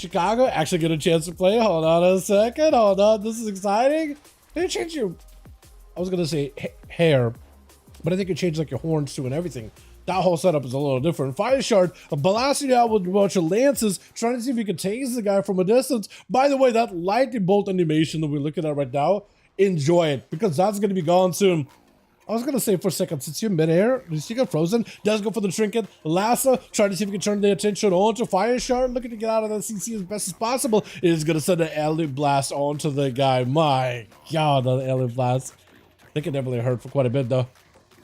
Chicago actually get a chance to play. Hold on a second. Hold on. This is exciting. Did it change your... I was going to say hair, but I think it changed like your horns too and everything. That whole setup is a little different. Fire Shard blasting out with a bunch of lances, trying to see if he can tase the guy from a distance. By the way, that lightning bolt animation that we're looking at right now, enjoy it, because that's going to be gone soon. I was going to say for a second, since you're midair, you see get frozen, does go for the trinket. Lassa, trying to see if we can turn the attention onto Fire Shard, looking to get out of that CC as best as possible. Is going to send an alley blast onto the guy. My God, the alley blast. They can definitely hurt for quite a bit though.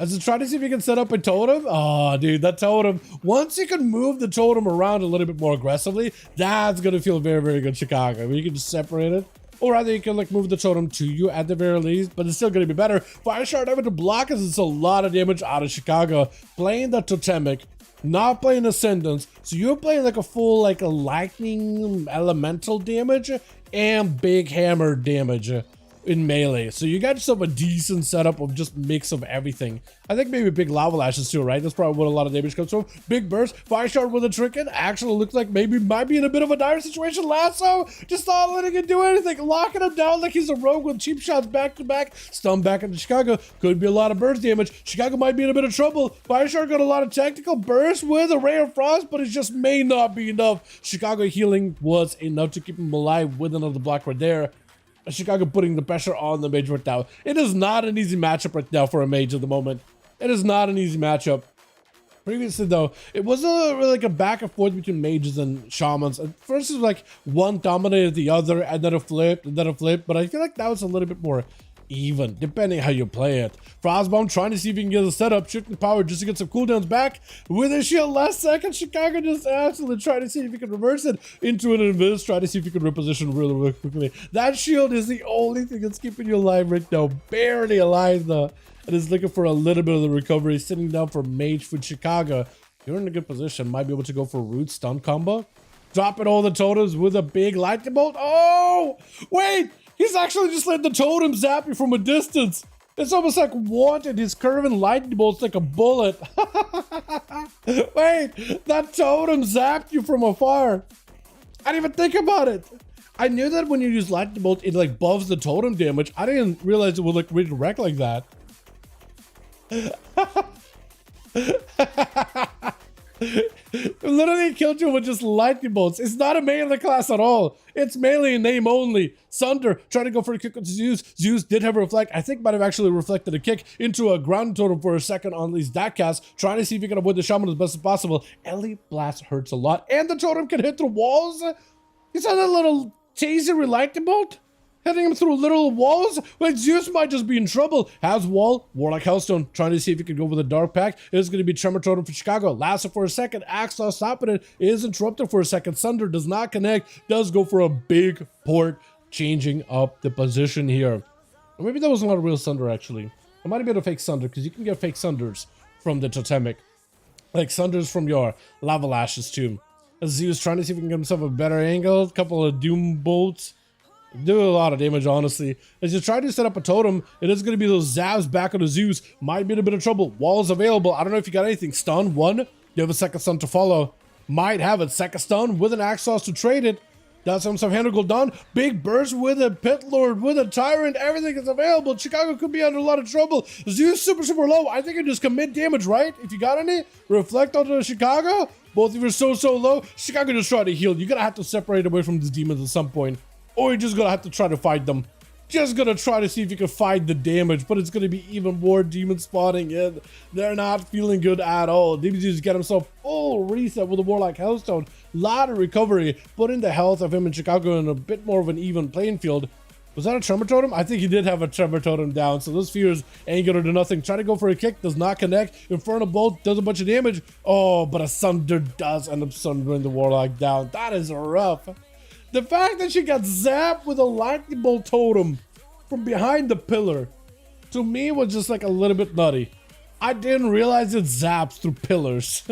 As I try to see if you can set up a totem. Oh, dude, that totem. Once you can move the totem around a little bit more aggressively, that's going to feel very, very good, Chicago. I mean, you can just separate it. Or rather, you can like move the totem to you at the very least, but it's still going to be better. Fire Shard having to block us, it's a lot of damage out of Chicago. Playing the totemic, not playing Ascendance. So you're playing like a full, like a lightning elemental damage and big hammer damage in melee. So you got yourself a decent setup of just mix of everything. I think maybe big lava lashes too, right? That's probably what a lot of damage comes from. Big burst, Fire Shard with a trinket. Actually looks like maybe might be in a bit of a dire situation. Lasso just not letting it do anything, locking him down like he's a rogue with cheap shots back to back. Stun back into Chicago. Could be a lot of burst damage. Chicago might be in a bit of trouble. Fire Shard got a lot of tactical burst with a Ray of Frost, but it just may not be enough. Chicago healing was enough to keep him alive with another block right there. Chicago putting the pressure on the mage right now. It is not an easy matchup right now for a mage at the moment. It is not an easy matchup. Previously though, it was like a back and forth between mages and shamans. At first it was like one dominated the other, and then a flip, and then a flip. But I feel like that was a little bit more even, depending how you play it. Frostbomb trying to see if he can get a setup, shifting power just to get some cooldowns back. With a shield last second, Chicago just absolutely trying to see if he can reverse it into an invis, try to see if he can reposition really, really quickly. That shield is the only thing that's keeping you alive right now. Barely alive though. And is looking for a little bit of the recovery, sitting down for mage for Chicago. You're in a good position, might be able to go for a root stun combo. Dropping all the totems with a big lightning bolt. Oh, wait! He's actually just let the totem zap you from a distance. It's almost like wanted. His curving lightning bolt's like a bullet. Wait, that totem zapped you from afar. I didn't even think about it. I knew that when you use lightning bolt, it like buffs the totem damage. I didn't realize it would like redirect like that. Literally killed you with just lightning bolts. It's not a melee class at all. It's melee in name only. Sunder trying to go for a kick with Zeus. Zeus did have a reflect. I think might have actually reflected a kick into a ground totem for a second on these that cast. Trying to see if he can avoid the shaman as best as possible. Ellie Blast hurts a lot. And the totem can hit through walls. You saw that little taser lightning bolt? Hitting him through little walls? Like Zeus might just be in trouble. Has wall, Warlock Hellstone, trying to see if he can go with a Dark Pact. It's going to be Tremor Totem for Chicago. Lasso for a second. Axel stopping it. Is interrupted for a second. Sunder does not connect. Does go for a big port, changing up the position here. Or maybe that was not a real Sunder actually. It might have been a fake Sunder, because you can get fake Sunders from the totemic. Like Sunders from your Lava Lashes too. As Zeus trying to see if he can get himself a better angle. A couple of Doom Bolts. Do a lot of damage, honestly. As you try to set up a totem, it is going to be those zaps back on the Zeus. Might be in a bit of trouble. Walls available. I don't know if you got anything. Stun, one. You have a second stun to follow. Might have it. Second stun with an Axos to trade it. Got some handle done. Big burst with a Pit Lord, with a Tyrant. Everything is available. Chicago could be under a lot of trouble. Zeus super, super low. I think you just commit damage, right? If you got any, reflect onto Chicago. Both of you are so, so low. Chicago just try to heal. You're going to have to separate away from these demons at some point. Or you're just gonna have to try to fight them. Just gonna try to see if you can fight the damage, but it's gonna be even more demon spawning in. They're not feeling good at all. Demon just get himself full reset with a Warlock Hellstone. Lot of recovery, putting the health of him in Chicago in a bit more of an even playing field. Was that a Tremor Totem? I think he did have a Tremor Totem down, so those fears ain't gonna do nothing. Try to go for a kick, does not connect. Infernal Bolt does a bunch of damage. Oh, but a Sunder does end up sundering the Warlock down. That is rough. The fact that she got zapped with a lightning bolt totem from behind the pillar, to me was just like a little bit nutty. I didn't realize it zaps through pillars.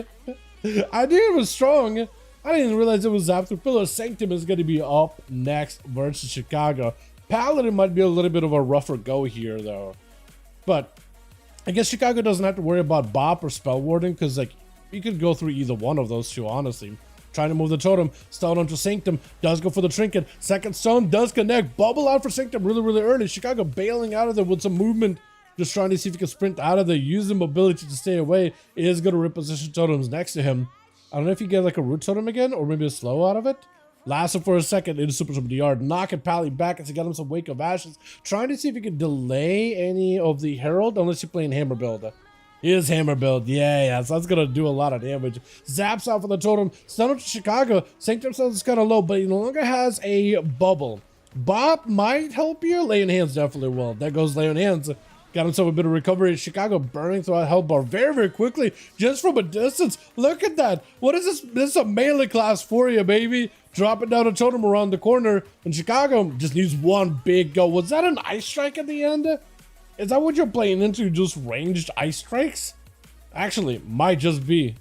I knew it was strong. I didn't realize it was zapped through pillars. Sanctum is going to be up next versus Chicago. Paladin might be a little bit of a rougher go here though. But I guess Chicago doesn't have to worry about Bop or Spell Warden, because like you could go through either one of those two, honestly. trying to move the totem. Stun onto Sanctum, does go for the trinket. Second stun does connect. Bubble out for Sanctum really, really early. Chicago bailing out of there with some movement. Just trying to see if he can sprint out of there. Use the mobility to stay away. He is going to reposition totems next to him. I don't know if you get like a root totem again or maybe a slow out of it. Lasted for a second into Super the Yard. Knocking Pally back as he got him some Wake of Ashes. Trying to see if he can delay any of the Herald unless you're playing Hammer build. He is Hammer build. Yeah. So that's going to do a lot of damage. Zaps out for the totem. Stun up to Chicago. Sanctum Cells is kind of low, but he no longer has a bubble. Bop might help you. Lay on Hands definitely will. There goes Lay on Hands. Got himself a bit of recovery. Chicago burning through a health bar very, very quickly, just from a distance. Look at that. What is this? This is a melee class for you, baby. Dropping down a totem around the corner. And Chicago just needs one big go. Was that an ice strike at the end? Is that what you're playing into? Just ranged ice strikes? Actually, might just be.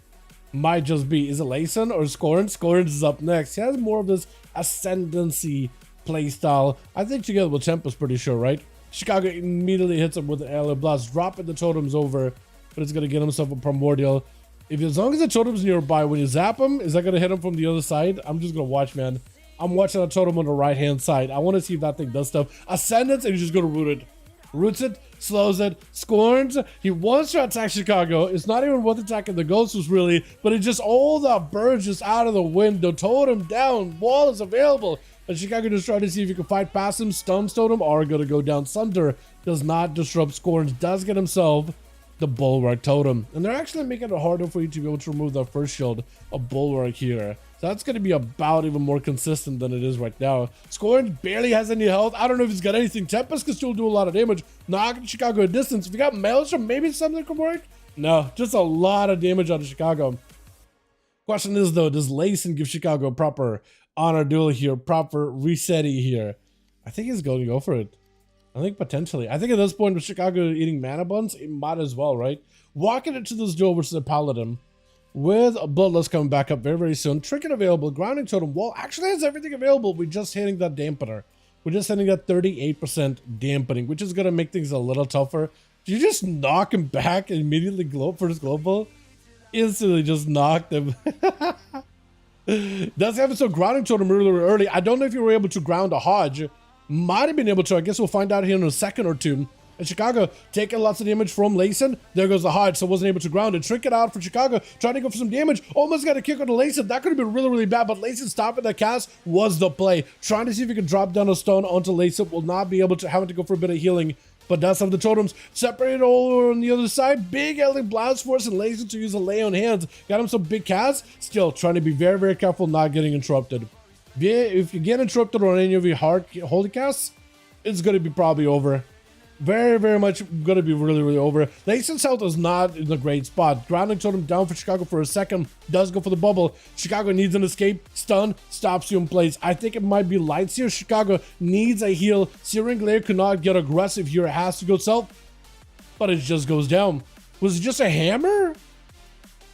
Might just be. Is it Layson or Scorn? Scorn is up next. He has more of this ascendancy playstyle. I think together with Tempest, pretty sure, right? Chicago immediately hits him with an Alien Blast, dropping the totems over, but it's going to get himself a Primordial. As long as the totem's nearby, when you zap him, is that going to hit him from the other side? I'm just going to watch, man. I'm watching a totem on the right-hand side. I want to see if that thing does stuff. Ascendance, and he's just going to root it. Roots it, slows it, scorns. He wants to attack Chicago. It's not even worth attacking the Ghosts, really, but it just, all the birds just out of the window. Totem down, wall is available. And Chicago just trying to see if you can fight past him. Stuns totem are going to go down. Sunder does not disrupt Scorns. Does get himself the Bulwark totem. And they're actually making it harder for you to be able to remove that first shield of Bulwark here. So that's going to be about even more consistent than it is right now. Scorns barely has any health. I don't know if he's got anything. Tempest can still do a lot of damage. Knocking Chicago a distance. If you got Maelstrom, maybe something could work. No, just a lot of damage out of Chicago. Question is though, does Layson give Chicago a proper honor duel here, proper resetting here? I think he's going to go for it. I think potentially. I think at this point with Chicago eating mana buns, it might as well, right? Walking into this duel versus a Paladin with a Bloodlust coming back up very, very soon. Trinket available, Grounding Totem. Wall actually has everything available. We're just hitting that dampener. We're just hitting that 38% dampening, which is going to make things a little tougher. Did you just knock him back and immediately first global? Instantly just knocked him. Does have some grounding totem really early. I don't know if you were able to ground a Hodge. Might have been able to. I guess we'll find out here in a second or two. And Chicago taking lots of damage from Layson. There goes the Hodge, so wasn't able to ground it. Trinket out for Chicago, trying to go for some damage. Almost got a kick on the Layson. That could have been really, really bad, but Layson stopping the cast was the play. Trying to see if he can drop down a stone onto Layson. Will not be able to, having to go for a bit of healing. But does have the totems separated over on the other side. Big Alien Blast Force and Layson to use a Lay on Hands. Got him some big casts. Still trying to be very, very careful not getting interrupted. If you get interrupted on any of your hard holy casts, it's going to be probably over. Very, very much going to be really, really over. Layson's health is not in a great spot. Grounding totem down for Chicago for a second. Does go for the bubble. Chicago needs an escape. Stun. Stops you in place. I think it might be lights here. Chicago needs a heal. Searing Glare cannot get aggressive here. It has to go self. But it just goes down. Was it just a hammer?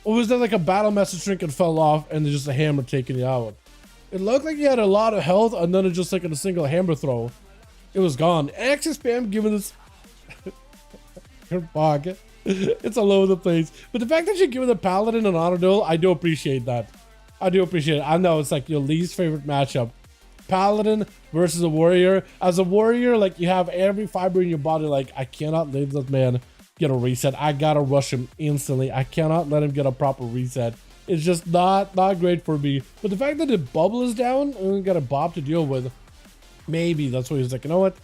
Or was there like a battle message trinket fell off and there's just a hammer taking it out? It looked like he had a lot of health and then it just like in a single hammer throw. It was gone. Access spam given this your pocket. It's all over the place. But the fact that you're giving the Paladin an honor duel, I do appreciate that. I do appreciate it. I know it's like your least favorite matchup. Paladin versus a warrior. As a warrior, like you have every fiber in your body, like I cannot let this man get a reset. I gotta rush him instantly. I cannot let him get a proper reset. It's just not great for me. But the fact that the bubble is down and we got a Bob to deal with, maybe that's what he's like, you know what?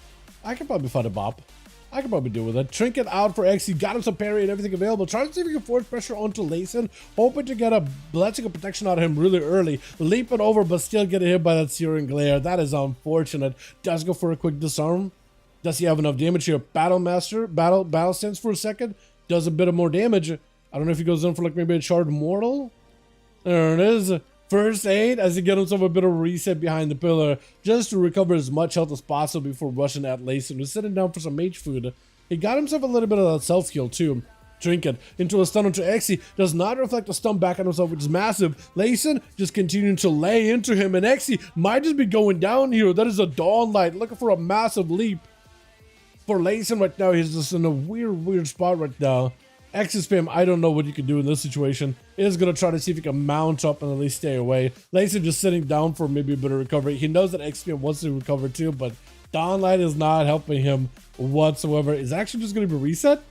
I can probably fight a Bop. I can probably deal with it. Trinket out for X. He got him some parry and everything available. Trying to see if he can force pressure onto Layson. Hoping to get a blessing of protection out of him really early. Leaping over, but still getting hit by that Searing Glare. That is unfortunate. Does go for a quick disarm. Does he have enough damage here? Battle stance for a second. Does a bit of more damage. I don't know if he goes in for like maybe a Charred Mortal. There it is. First aid as he gets himself a bit of a reset behind the pillar just to recover as much health as possible before rushing at Layson, who's sitting down for some mage food. He got himself a little bit of that self-heal too. Trinket into a stun onto Exy. Does not reflect a stun back on himself, which is massive. Layson just continuing to lay into him, and Exy might just be going down here. That is a Dawn Light looking for a massive leap. For Layson right now, he's just in a weird spot right now. Exit spam, I don't know what you can do in this situation. He is going to try to see if he can mount up and at least stay away. Laser just sitting down for maybe a bit of recovery. He knows that exit spam wants to recover too, but Dawnlight is not helping him whatsoever. Is actually just going to be reset?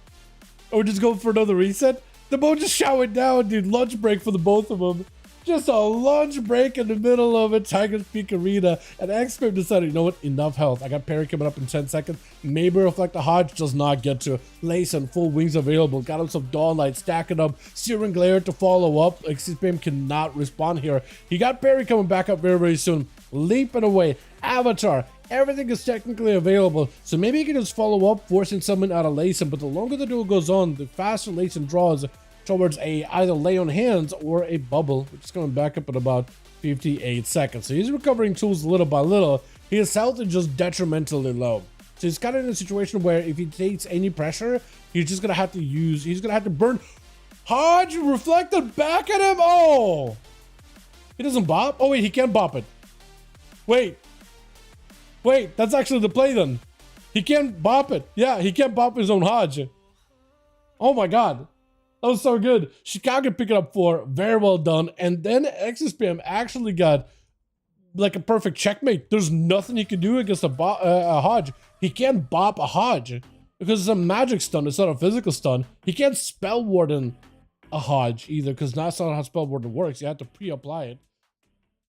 Or just go for another reset? The boat just shouted down, dude. Lunch break for the both of them. Just a lunch break in the middle of a Tiger's Peak arena. And X-Spam decided, you know what? Enough health. I got parry coming up in 10 seconds. Maybe Reflect the Hodge does not get to. Lace and full wings available. Got him some Dawnlight, stacking up. Searing Glare to follow up. X-Spam cannot respond here. He got parry coming back up very, very soon. Leaping away. Avatar. Everything is technically available, so maybe he can just follow up, forcing someone out of Layson. But the longer the duel goes on, the faster Layson draws towards a either lay on hands or a bubble, which is coming back up in about 58 seconds. So he's recovering tools little by little. His health is just detrimentally low. So he's kind of in a situation where if he takes any pressure, he's just gonna have to use. He's gonna have to burn. Hodge reflected back at him. Oh, he doesn't bop. Oh wait, he can't bop it. Wait, that's actually the play then. He can't bop it. Yeah, he can't bop his own Hodge. Oh my god. That was so good. Chicago pick it up 4. Very well done. And then X-Spam actually got like a perfect checkmate. There's nothing he can do against a Hodge. He can't bop a Hodge because it's a magic stun. It's not a physical stun. He can't spell warden a Hodge either because that's not how spell warden works. You have to pre-apply it.